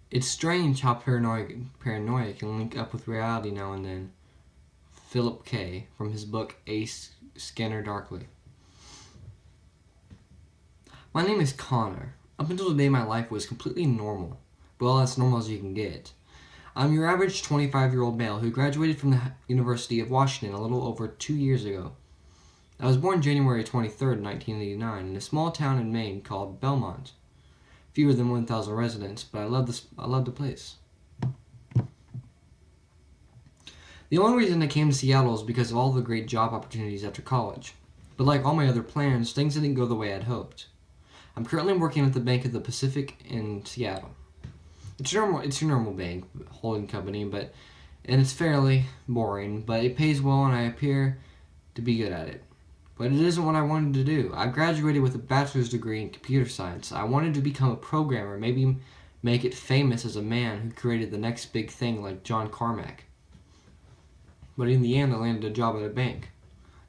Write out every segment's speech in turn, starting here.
It's strange how paranoia can link up with reality now and then. Philip K. from his book Ace Scanner Darkly. My name is Connor. Up until today, my life was completely normal. Well, as normal as you can get. I'm your average 25-year-old male who graduated from the University of Washington a little over 2 years ago. I was born January 23rd, 1989, in a small town in Maine called Belmont. Fewer than 1,000 residents, but I love the place. The only reason I came to Seattle is because of all the great job opportunities after college. But like all my other plans, things didn't go the way I'd hoped. I'm currently working at the Bank of the Pacific in Seattle. It's your normal bank, holding company, and it's fairly boring, but it pays well and I appear to be good at it. But it isn't what I wanted to do. I graduated with a bachelor's degree in computer science. I wanted to become a programmer, maybe make it famous as a man who created the next big thing like John Carmack. But in the end, I landed a job at a bank.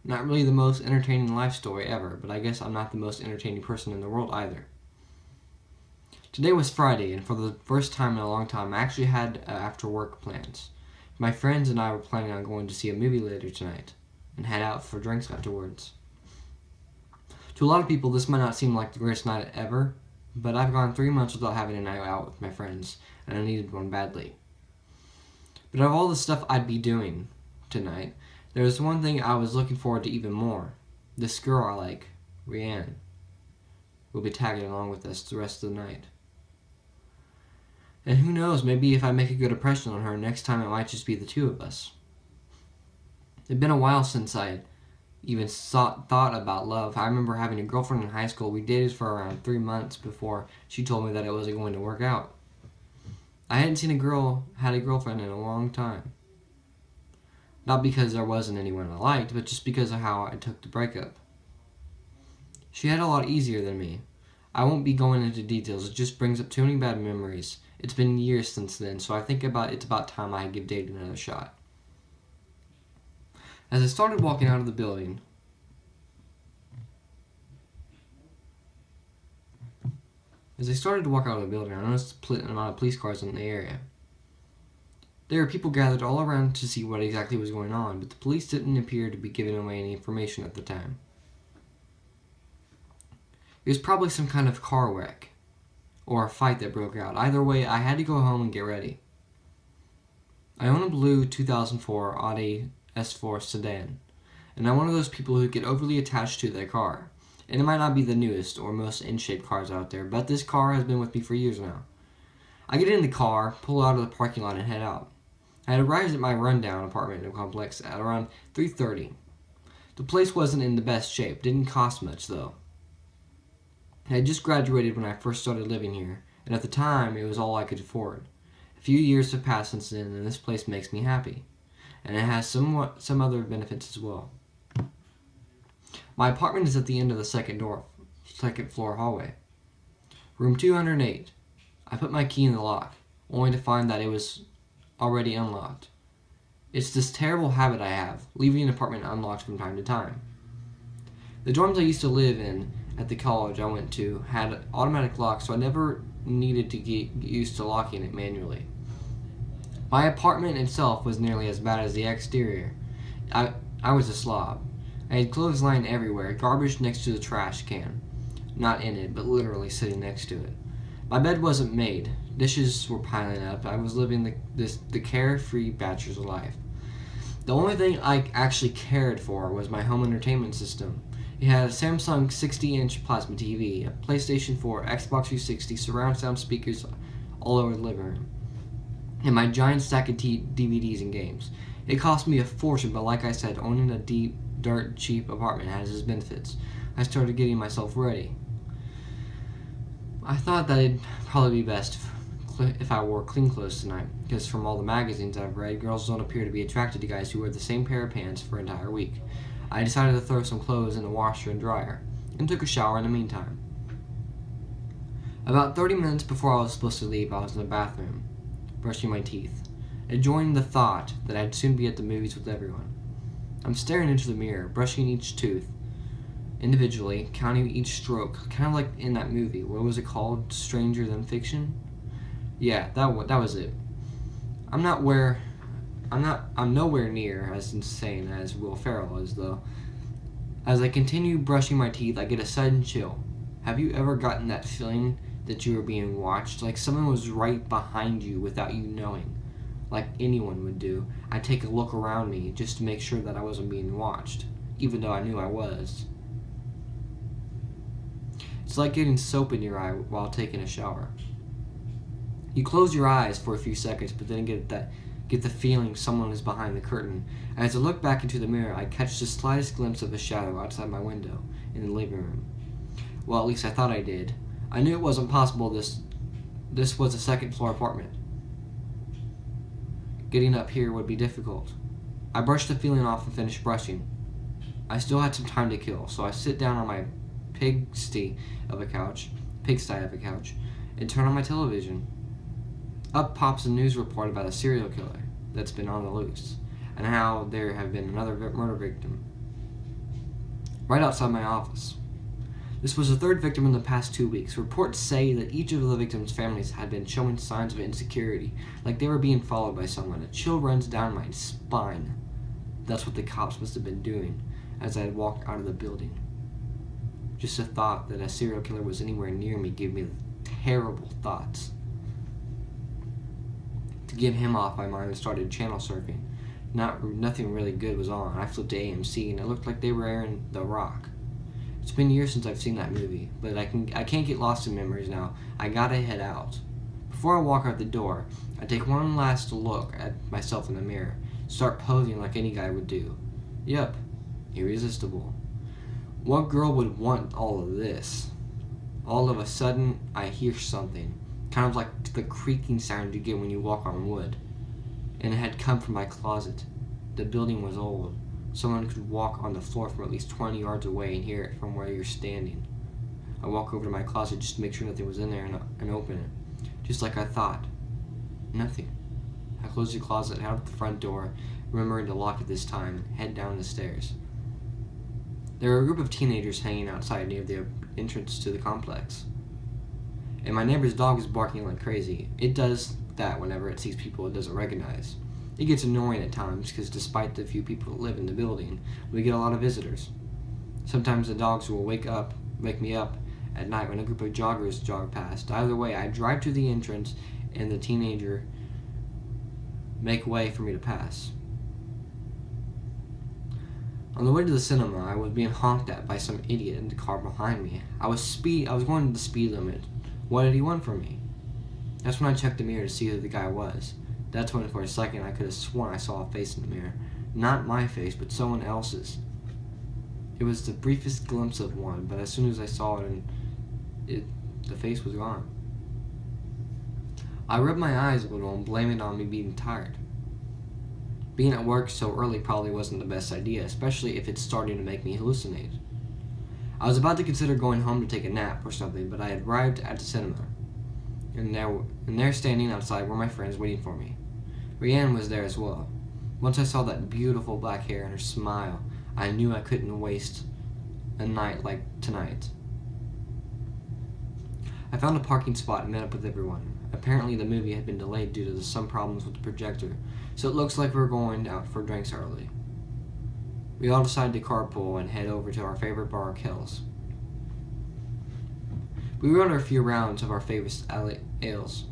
Not really the most entertaining life story ever, but I guess I'm not the most entertaining person in the world either. Today was Friday, and for the first time in a long time, I actually had after-work plans. My friends and I were planning on going to see a movie later tonight, and head out for drinks afterwards. To a lot of people, this might not seem like the greatest night ever, but I've gone 3 months without having a night out with my friends, and I needed one badly. But of all the stuff I'd be doing tonight, there was one thing I was looking forward to even more. This girl I like, Rianne, will be tagging along with us the rest of the night. And who knows, maybe if I make a good impression on her, next time it might just be the two of us. It'd been a while since I had even thought about love. I remember having a girlfriend in high school. We dated for around 3 months before she told me that it wasn't going to work out. I hadn't seen had a girlfriend in a long time. Not because there wasn't anyone I liked, but just because of how I took the breakup. She had it a lot easier than me. I won't be going into details, it just brings up too many bad memories. It's been years since then, so I think it's about time I give dating another shot. As I started walking out of the building, I noticed a amount of police cars in the area. There were people gathered all around to see what exactly was going on, but the police didn't appear to be giving away any information at the time. It was probably some kind of car wreck, or a fight that broke out. Either way, I had to go home and get ready. I own a blue 2004 Audi S4 sedan, and I'm one of those people who get overly attached to their car. And it might not be the newest or most in-shape cars out there, but this car has been with me for years now. I get in the car, pull out of the parking lot, and head out. I had arrived at my rundown apartment complex at around 3:30. The place wasn't in the best shape, didn't cost much though. I had just graduated when I first started living here, and at the time it was all I could afford. A few years have passed since then, and this place makes me happy. And it has some other benefits as well. My apartment is at the end of the second floor hallway. Room 208. I put my key in the lock, only to find that it was already unlocked. It's this terrible habit I have, leaving an apartment unlocked from time to time. The dorms I used to live in at the college I went to had automatic locks, so I never needed to get used to locking it manually. My apartment itself was nearly as bad as the exterior. I was a slob. I had clothes lying everywhere, garbage next to the trash can. Not in it, but literally sitting next to it. My bed wasn't made. Dishes were piling up. I was living the carefree bachelor's life. The only thing I actually cared for was my home entertainment system. It had a Samsung 60-inch plasma TV, a PlayStation 4, Xbox 360, surround sound speakers all over the living room, and my giant stack of DVDs and games. It cost me a fortune, but like I said, owning a dirt cheap apartment has its benefits. I started getting myself ready. I thought that it'd probably be best if I wore clean clothes tonight, because from all the magazines I've read, girls don't appear to be attracted to guys who wear the same pair of pants for an entire week. I decided to throw some clothes in the washer and dryer, and took a shower in the meantime. About 30 minutes before I was supposed to leave, I was in the bathroom, brushing my teeth, enjoying the thought that I'd soon be at the movies with everyone. I'm staring into the mirror, brushing each tooth individually, counting each stroke, kind of like in that movie. What was it called? Stranger Than Fiction? Yeah, that was it. I'm not where I'm nowhere near as insane as Will Ferrell is, though. As I continue brushing my teeth, I get a sudden chill. Have you ever gotten that feeling that you were being watched? Like someone was right behind you without you knowing? Like anyone would do. I take a look around me just to make sure that I wasn't being watched, even though I knew I was. It's like getting soap in your eye while taking a shower. You close your eyes for a few seconds, but then get the feeling someone is behind the curtain. As I look back into the mirror, I catch the slightest glimpse of a shadow outside my window in the living room. Well, at least I thought I did. I knew it wasn't possible. This was a second-floor apartment. Getting up here would be difficult. I brushed the feeling off and finished brushing. I still had some time to kill, so I sit down on my pigsty of a couch, and turn on my television. Up pops a news report about a serial killer that's been on the loose, and how there have been another murder victim right outside my office. This was the third victim in the past 2 weeks. Reports say that each of the victims' families had been showing signs of insecurity, like they were being followed by someone. A chill runs down my spine. That's what the cops must have been doing as I had walked out of the building. Just the thought that a serial killer was anywhere near me gave me terrible thoughts. To get him off my mind, I started channel surfing. Nothing really good was on. I flipped to AMC and it looked like they were airing The Rock. It's been years since I've seen that movie, but I can't get lost in memories now. I gotta head out. Before I walk out the door, I take one last look at myself in the mirror, start posing like any guy would do. Yup, irresistible. What girl would want all of this? All of a sudden, I hear something, kind of like the creaking sound you get when you walk on wood, and it had come from my closet. The building was old. Someone could walk on the floor from at least 20 yards away and hear it from where you're standing. I walk over to my closet just to make sure nothing was in there and open it. Just like I thought. Nothing. I close the closet, head out the front door, remembering to lock it this time, and head down the stairs. There are a group of teenagers hanging outside near the entrance to the complex. And my neighbor's dog is barking like crazy. It does that whenever it sees people it doesn't recognize. It gets annoying at times because despite the few people that live in the building, we get a lot of visitors. Sometimes the dogs will wake me up at night when a group of joggers jog past. Either way, I drive to the entrance and the teenager make way for me to pass. On the way to the cinema, I was being honked at by some idiot in the car behind me. I was going the speed limit. What did he want from me? That's when I checked the mirror to see who the guy was. That's when for a second I could have sworn I saw a face in the mirror. Not my face, but someone else's. It was the briefest glimpse of one, but as soon as I saw it, the face was gone. I rubbed my eyes a little and blamed it on me being tired. Being at work so early probably wasn't the best idea, especially if it's starting to make me hallucinate. I was about to consider going home to take a nap or something, but I had arrived at the cinema. And there standing outside were my friends waiting for me. Rianne was there as well. Once I saw that beautiful black hair and her smile, I knew I couldn't waste a night like tonight. I found a parking spot and met up with everyone. Apparently the movie had been delayed due to some problems with the projector, so it looks like we're going out for drinks early. We all decided to carpool and head over to our favorite bar, Kells. We ordered a few rounds of our favorite ales,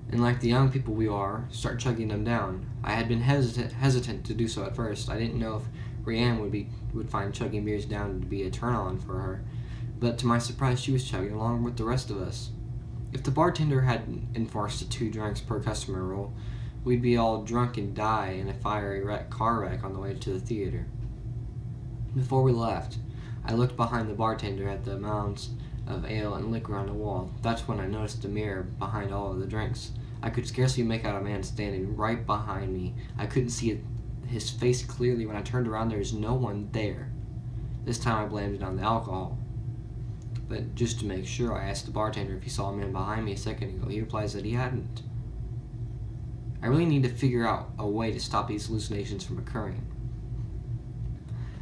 and like the young people we are, start chugging them down. I had been hesitant to do so at first. I didn't know if Rianne would find chugging beers down to be a turn-on for her, but to my surprise she was chugging along with the rest of us. If the bartender hadn't enforced a 2 drinks per customer rule, we'd be all drunk and die in a fiery car wreck on the way to the theater. Before we left, I looked behind the bartender at the amounts of ale and liquor on the wall. That's when I noticed the mirror behind all of the drinks. I could scarcely make out a man standing right behind me. I couldn't see his face clearly. When I turned around, there was no one there. This time I blamed it on the alcohol. But just to make sure, I asked the bartender if he saw a man behind me a second ago. He replies that he hadn't. I really need to figure out a way to stop these hallucinations from occurring.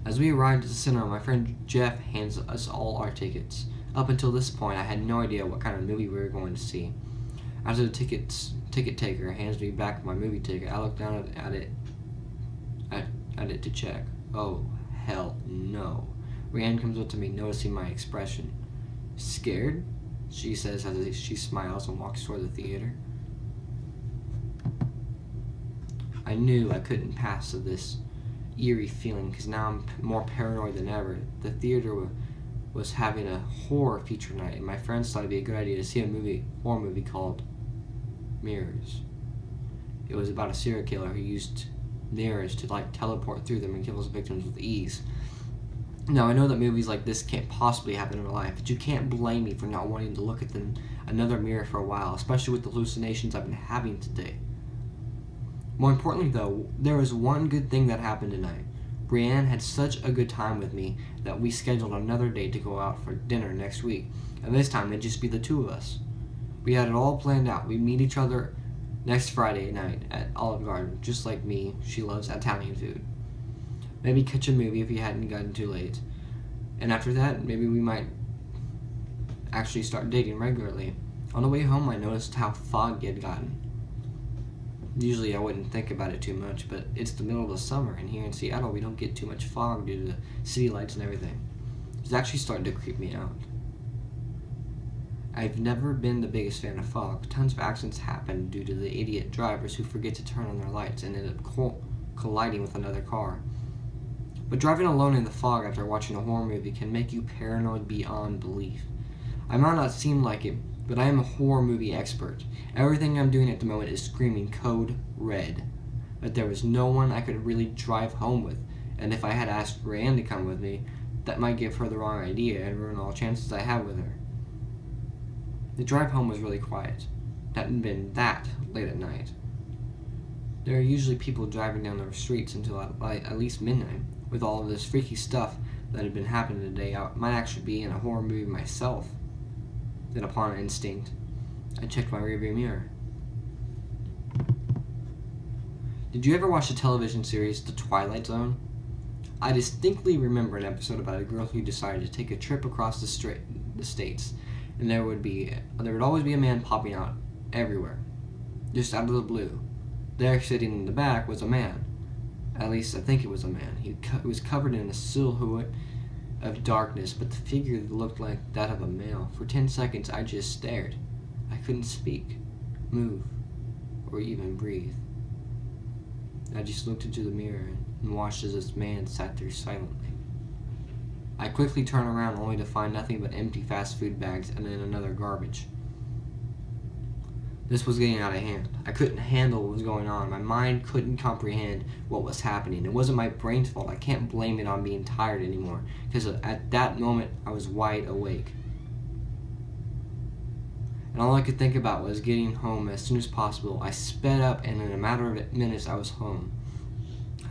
As we arrived at the cinema, my friend Jeff hands us all our tickets. Up until this point, I had no idea what kind of movie we were going to see. After the ticket taker hands me back my movie ticket, I look down at it to check. Oh, hell no. Rianne comes up to me, noticing my expression. Scared? She says as she smiles and walks toward the theater. I knew I couldn't pass to this eerie feeling because now I'm more paranoid than ever. The theater was having a horror feature night, and my friends thought it'd be a good idea to see a horror movie called Mirrors. It was about a serial killer who used mirrors to teleport through them and kill his victims with ease. Now I know that movies like this can't possibly happen in real life, but you can't blame me for not wanting to look at another mirror for a while, especially with the hallucinations I've been having today. More importantly though, there was one good thing that happened tonight. Brianne had such a good time with me that we scheduled another date to go out for dinner next week, and this time it'd just be the two of us. We had it all planned out. We'd meet each other next Friday night at Olive Garden. Just like me, she loves Italian food. Maybe catch a movie if he hadn't gotten too late. And after that, maybe we might actually start dating regularly. On the way home, I noticed how foggy it had gotten. Usually I wouldn't think about it too much, but it's the middle of the summer, and here in Seattle we don't get too much fog due to the city lights and everything. It's actually starting to creep me out. I've never been the biggest fan of fog. Tons of accidents happen due to the idiot drivers who forget to turn on their lights and end up colliding with another car. But driving alone in the fog after watching a horror movie can make you paranoid beyond belief. I might not seem like it, but I am a horror movie expert. Everything I'm doing at the moment is screaming code red. But there was no one I could really drive home with, and if I had asked Rand to come with me, that might give her the wrong idea and ruin all chances I have with her. The drive home was really quiet. It hadn't been that late at night. There are usually people driving down the streets until at least midnight. With all of this freaky stuff that had been happening today, I might actually be in a horror movie myself. Then upon instinct, I checked my rearview mirror. Did you ever watch the television series The Twilight Zone? I distinctly remember an episode about a girl who decided to take a trip across the states, and there would always be a man popping out everywhere, just out of the blue. There, sitting in the back, was a man. At least I think it was a man. He was covered in a silhouette of darkness, but the figure looked like that of a male. For 10 seconds, I just stared. I couldn't speak, move, or even breathe. I just looked into the mirror and watched as this man sat there silently. I quickly turned around only to find nothing but empty fast food bags and then another garbage. This was getting out of hand. I couldn't handle what was going on. My mind couldn't comprehend what was happening. It wasn't my brain's fault. I can't blame it on being tired anymore, because at that moment I was wide awake. And all I could think about was getting home as soon as possible. I sped up, and in a matter of minutes I was home.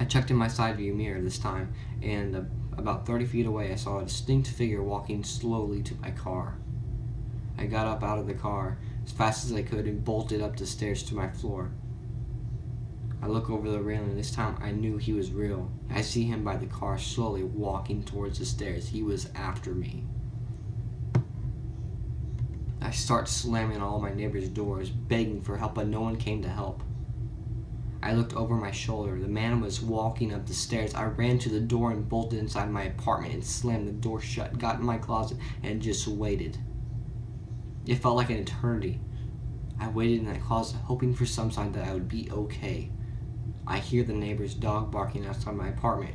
I checked in my side view mirror this time, and about 30 feet away I saw a distinct figure walking slowly to my car. I got up out of the car as fast as I could and bolted up the stairs to my floor. I look over the railing. This time I knew he was real. I see him by the car slowly walking towards the stairs. He was after me. I start slamming all my neighbors' doors, begging for help, but no one came to help. I looked over my shoulder. The man was walking up the stairs. I ran to the door and bolted inside my apartment and slammed the door shut, got in my closet, and just waited. It felt like an eternity. I waited in that closet, hoping for some sign that I would be okay. I hear the neighbor's dog barking outside my apartment,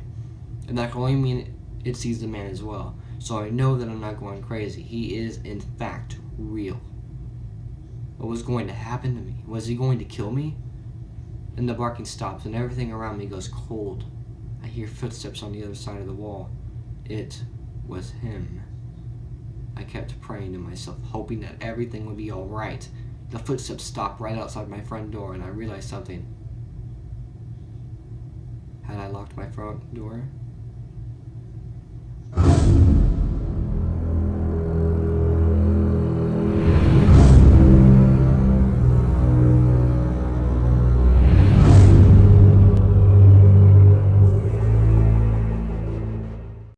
and that can only mean it sees the man as well, so I know that I'm not going crazy. He is, in fact, real. What was going to happen to me? Was he going to kill me? Then the barking stops, and everything around me goes cold. I hear footsteps on the other side of the wall. It was him. I kept praying to myself, hoping that everything would be alright. The footsteps stopped right outside my front door, and I realized something. Had I locked my front door?